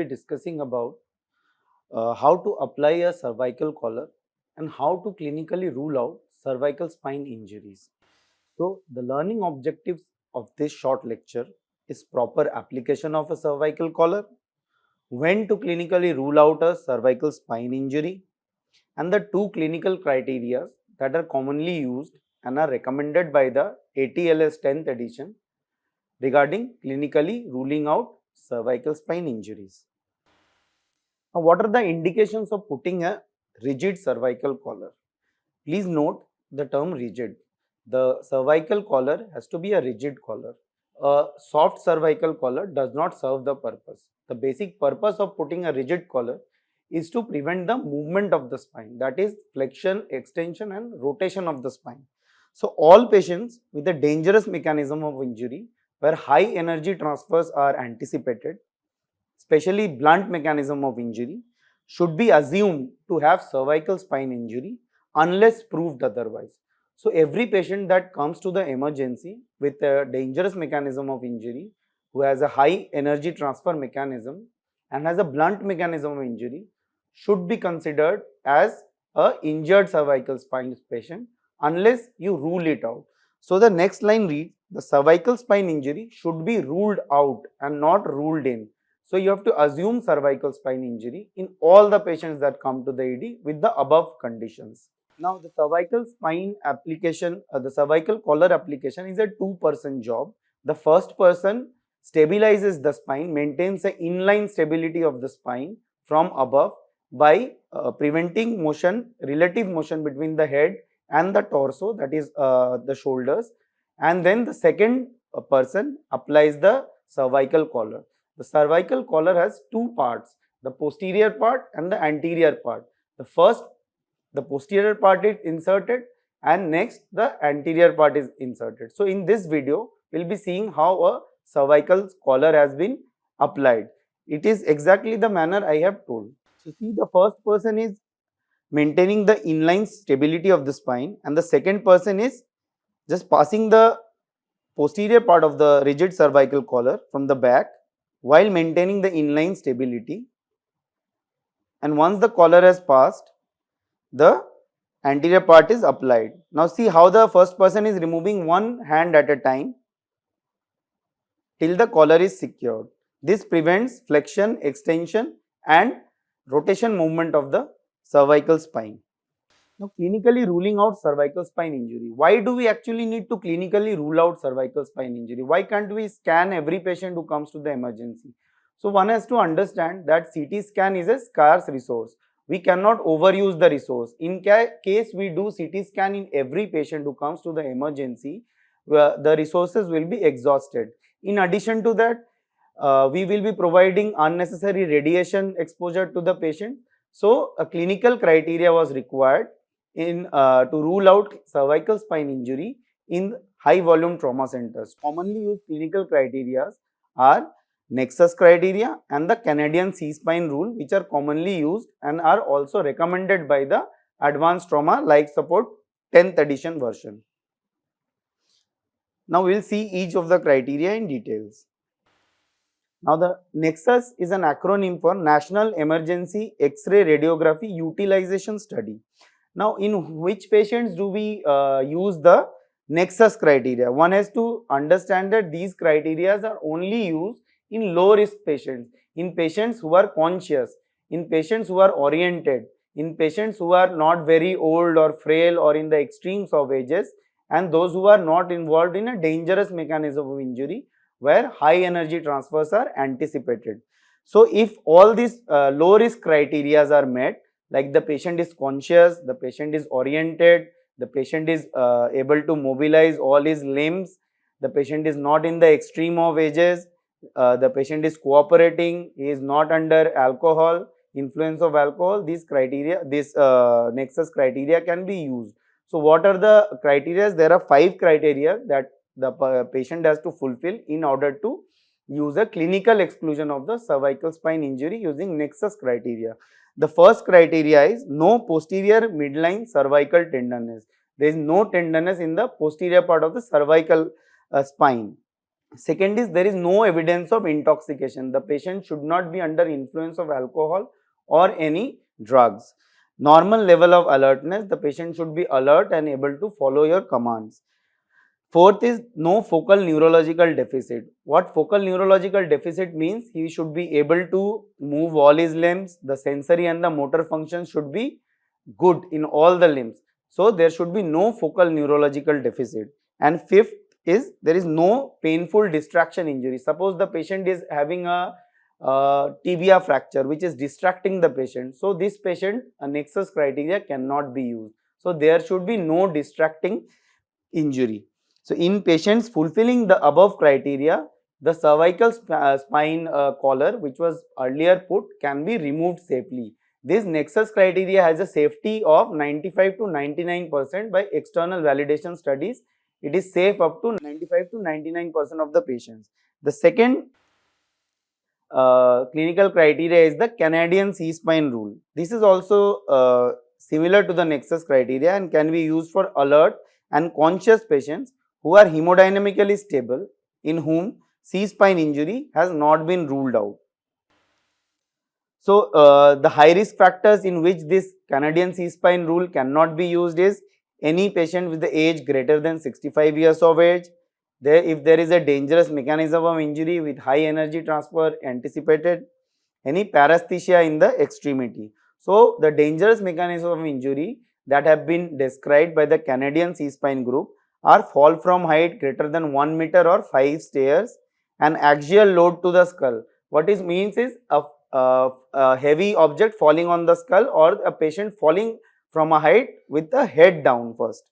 discussing about how to apply a cervical collar and how to clinically rule out cervical spine injuries. So, the learning objectives of this short lecture is proper application of a cervical collar, when to clinically rule out a cervical spine injury, and the two clinical criteria that are commonly used and are recommended by the ATLS 10th edition regarding clinically ruling out cervical spine injuries. Now, what are the indications of putting a rigid cervical collar? Please note the term rigid. The cervical collar has to be a rigid collar. A soft cervical collar does not serve the purpose. The basic purpose of putting a rigid collar is to prevent the movement of the spine, that is flexion, extension and rotation of the spine. So, all patients with a dangerous mechanism of injury where high energy transfers are anticipated, especially blunt mechanism of injury, should be assumed to have cervical spine injury unless proved otherwise. So, every patient that comes to the emergency with a dangerous mechanism of injury, who has a high energy transfer mechanism and has a blunt mechanism of injury, should be considered as a injured cervical spine patient unless you rule it out. So, the next line reads, the cervical spine injury should be ruled out and not ruled in. So, you have to assume cervical spine injury in all the patients that come to the ED with the above conditions. Now, the cervical spine application, the cervical collar application is a two-person job. The first person stabilizes the spine, maintains the inline stability of the spine from above by preventing motion, relative motion between the head and the torso, that is the shoulders, and then the second person applies the cervical collar. The cervical collar has two parts, the posterior part and the anterior part. The posterior part is inserted and next the anterior part is inserted. So, in this video, we will be seeing how a cervical collar has been applied. It is exactly the manner I have told. So, see, the first person is maintaining the inline stability of the spine and the second person is just passing the posterior part of the rigid cervical collar from the back while maintaining the inline stability, and once the collar has passed, the anterior part is applied. Now, see how the first person is removing one hand at a time till the collar is secured. This prevents flexion, extension and rotation movement of the cervical spine. Now, clinically ruling out cervical spine injury. Why do we actually need to clinically rule out cervical spine injury? Why can't we scan every patient who comes to the emergency? So, one has to understand that CT scan is a scarce resource. We cannot overuse the resource. In case we do CT scan in every patient who comes to the emergency, the resources will be exhausted. In addition to that, we will be providing unnecessary radiation exposure to the patient. So, a clinical criteria was required to rule out cervical spine injury in high volume trauma centers. Commonly used clinical criteria are NEXUS criteria and the Canadian C-spine rule, which are commonly used and are also recommended by the Advanced Trauma Life Support 10th edition version. Now, we will see each of the criteria in details. Now, the NEXUS is an acronym for National Emergency X-ray Radiography Utilization Study. Now, in which patients do we use the NEXUS criteria? One has to understand that these criteria are only used in low risk patients, in patients who are conscious, in patients who are oriented, in patients who are not very old or frail or in the extremes of ages, and those who are not involved in a dangerous mechanism of injury where high energy transfers are anticipated. So, if all these low risk criteria are met, like the patient is conscious, the patient is oriented, the patient is able to mobilize all his limbs, the patient is not in the extreme of ages, the patient is cooperating, he is not under alcohol, influence of alcohol, these criteria, this NEXUS criteria can be used. So, what are the criteria? There are 5 criteria that the patient has to fulfill in order to use a clinical exclusion of the cervical spine injury using NEXUS criteria. The first criteria is no posterior midline cervical tenderness. There is no tenderness in the posterior part of the cervical spine. Second is there is no evidence of intoxication. The patient should not be under influence of alcohol or any drugs. Normal level of alertness, the patient should be alert and able to follow your commands. Fourth is no focal neurological deficit. What focal neurological deficit means? He should be able to move all his limbs, the sensory and the motor functions should be good in all the limbs. So, there should be no focal neurological deficit. And fifth is there is no painful distraction injury. Suppose the patient is having a tibia fracture which is distracting the patient. So, this patient a nexus criteria cannot be used. So, there should be no distracting injury. So, in patients fulfilling the above criteria, the cervical spine collar which was earlier put can be removed safely. This nexus criteria has a safety of 95 to 99% by external validation studies. It is safe up to 95 to 99% of the patients. The second clinical criteria is the Canadian C-spine rule. This is also similar to the nexus criteria and can be used for alert and conscious patients who are hemodynamically stable, in whom C-spine injury has not been ruled out. So, the high risk factors in which this Canadian C-spine rule cannot be used is any patient with the age greater than 65 years of age, if there is a dangerous mechanism of injury with high energy transfer anticipated, any paresthesia in the extremity. So, the dangerous mechanism of injury that have been described by the Canadian C-spine group are fall from height greater than 1 meter or 5 stairs and axial load to the skull. What it means is a heavy object falling on the skull or a patient falling from a height with the head down first.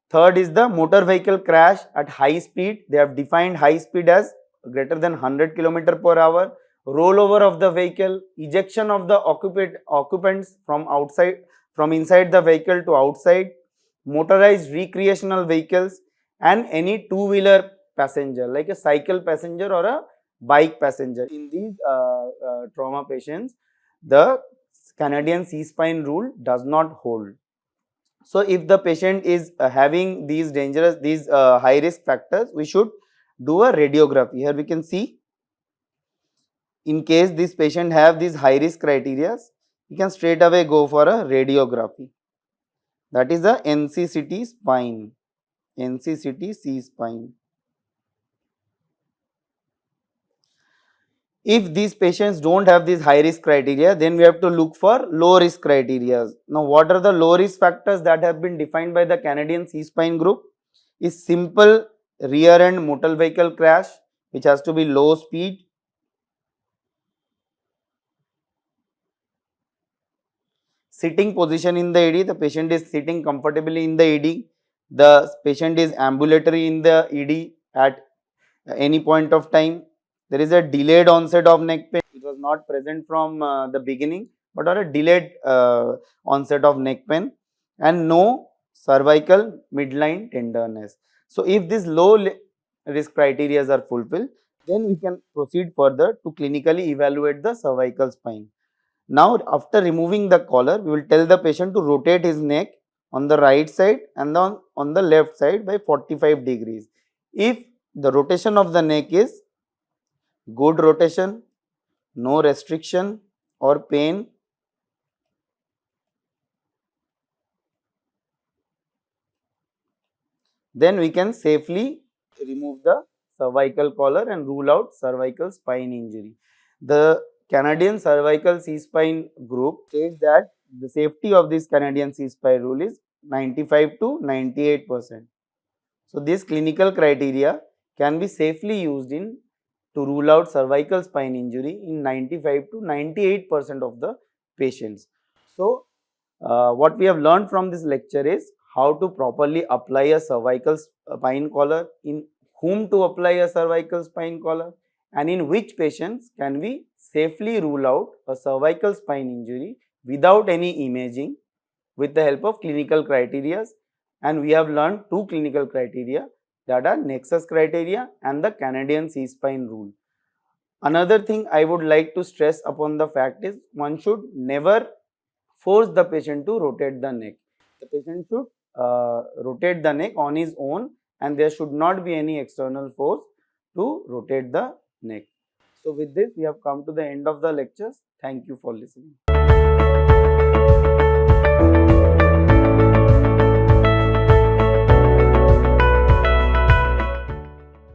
Third is the motor vehicle crash at high speed. They have defined high speed as greater than 100 km per hour. Rollover of the vehicle, ejection of the occupants from outside, from inside the vehicle to outside, motorized recreational vehicles, and any two-wheeler passenger like a cycle passenger or a bike passenger. In these trauma patients, the Canadian C-spine rule does not hold. So, if the patient is having these high risk factors, we should do a radiography. Here we can see, in case this patient have these high risk criteria, you can straight away go for a radiography. That is the NCCT spine, NCCT C spine. If these patients don't have these high risk criteria, then we have to look for low risk criteria. Now, what are the low risk factors that have been defined by the Canadian C-spine group? Is simple rear end motor vehicle crash, which has to be low speed. Sitting position in the ED, the patient is sitting comfortably in the ED. The patient is ambulatory in the ED at any point of time. There is a delayed onset of neck pain. It was not present from the beginning, but or a delayed onset of neck pain, and no cervical midline tenderness. So, if these low risk criteria are fulfilled, then we can proceed further to clinically evaluate the cervical spine. Now, after removing the collar, we will tell the patient to rotate his neck on the right side and on the left side by 45 degrees. If the rotation of the neck is good rotation, no restriction or pain, then we can safely remove the cervical collar and rule out cervical spine injury. The Canadian cervical C-spine group states that the safety of this Canadian C-spine rule is 95 to 98%. So, this clinical criteria can be safely used in to rule out cervical spine injury in 95 to 98% of the patients. So, what we have learned from this lecture is how to properly apply a cervical spine collar, in whom to apply a cervical spine collar, and in which patients can we safely rule out a cervical spine injury without any imaging with the help of clinical criteria. And we have learned two clinical criteria, that are nexus criteria and the Canadian C-spine rule. Another thing I would like to stress upon the fact is, one should never force the patient to rotate the neck. The patient should rotate the neck on his own, and there should not be any external force to rotate the neck. So with this, we have come to the end of the lectures. Thank you for listening.